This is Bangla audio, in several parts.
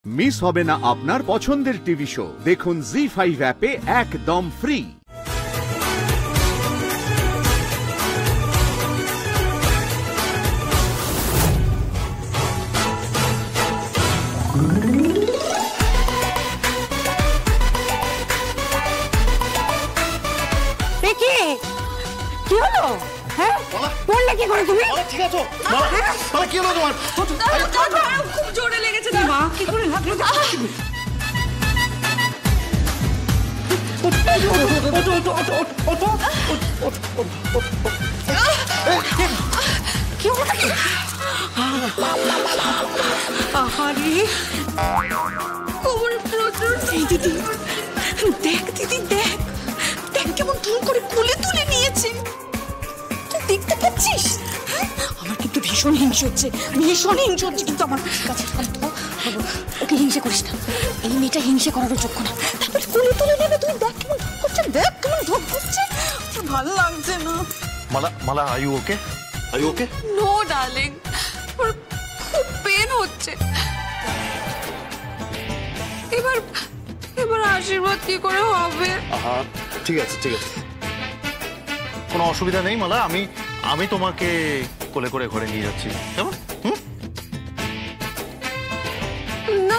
মিস হবে না আপনার পছন্দের টিভি শো। দেখুন জি5 অ্যাপে একদম ফ্রি। কি হলো? হ্যাঁ পড়লে কি করে তুমি? ঠিক আছে বাবা, কি হলো তোমার? খুব জোরে লেগেছে। মা কি করে লাগলো? কি হলো কি? আহারে কোমরে প্রচুর। দিদি দেখ, দিদি দেখ দেখ কেমন ভুল করে কোলে তুলে নিয়েছে। তুই দেখতে পাচ্ছিস? আমার কিন্তু ভীষণ হিংসে হচ্ছে, ভীষণ হিংসে হচ্ছে কিন্তু আমার কাছে। ওকে হিংসে করিস না, এই মেয়েটা হিংসে করারও যোগ্য না। তারপরে কোলে তুলে নেবে, তুই দেখ কেমন ঢোক করছে, দেখ কেমন ঢোক করছে। ভালো লাগছে না। Mala are you okay? Are you okay? No darling, ওর খুব পেন হচ্ছে। এবার আশীর্বাদ কি করে হবে? ঠিক আছে কোনো অসুবিধা নেই মালা, আমি তোমাকে কোলে করে ঘরে নিয়ে যাচ্ছি, কেমন? না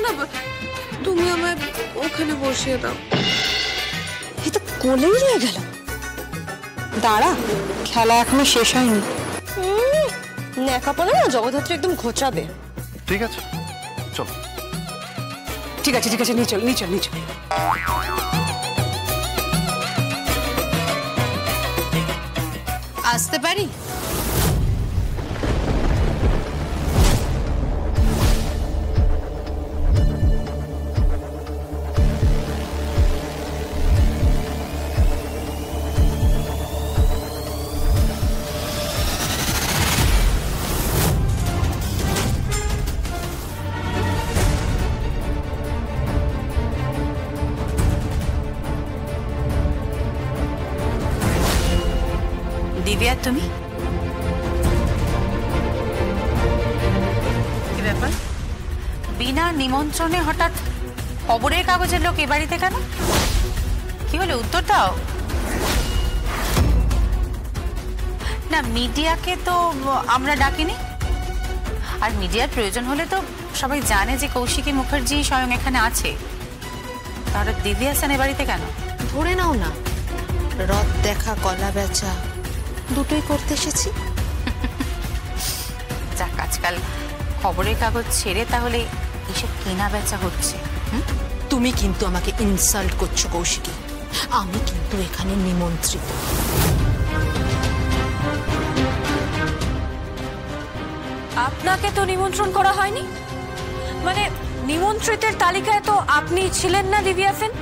তুমি আমায় ওখানে বসিয়ে দাও। এ তো কোলেই রয়ে গেল। দাঁড়া, খেলা এখনো শেষ হয়নি। ন্যাকাপনা না জগদ্ধাত্রী একদম ঘোচাবে। ঠিক আছে চলো। ঠিক আছে নিয়ে চল। আসতে পারি? দিব্যা, তুমি কি ব্যাপার? বিনা নিমন্ত্রণে হঠাৎ খবরের কাগজের লোক এ বাড়িতে কেন? কি হলো, উত্তর দাও। না, মিডিয়াকে তো আমরা ডাকিনি, আর মিডিয়ার প্রয়োজন হলে তো সবাই জানে যে কৌশিকী মুখার্জি স্বয়ং এখানে আছে। তাহলে দিদি হাসান এ বাড়িতে কেন? ধরে নাও না, রথ দেখা কলা বেচা দুটোই করতে এসেছি। যাক, আজকাল খবরের কাগজ ছেড়ে তাহলে এসব কেনা বেচা হচ্ছে। তুমি কিন্তু আমাকে ইনসাল্ট করছো কৌশিকী, আমি কিন্তু এখানে নিমন্ত্রিত। আপনাকে তো নিমন্ত্রণ করা হয়নি, মানে নিমন্ত্রিতের তালিকায় তো আপনি ছিলেন না দিব্যা সেন।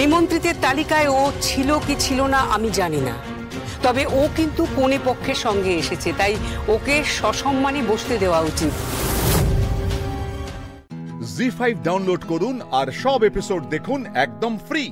নিমন্ত্রিতের তালিকায় ও ছিল কি ছিল না আমি জানি না, তবে ও কিন্তু কনে পক্ষের সঙ্গে এসেছে, তাই ওকে সসম্মানে বসতে দেওয়া উচিত। জি5 ডাউনলোড করুন আর সব এপিসোড দেখুন একদম ফ্রি।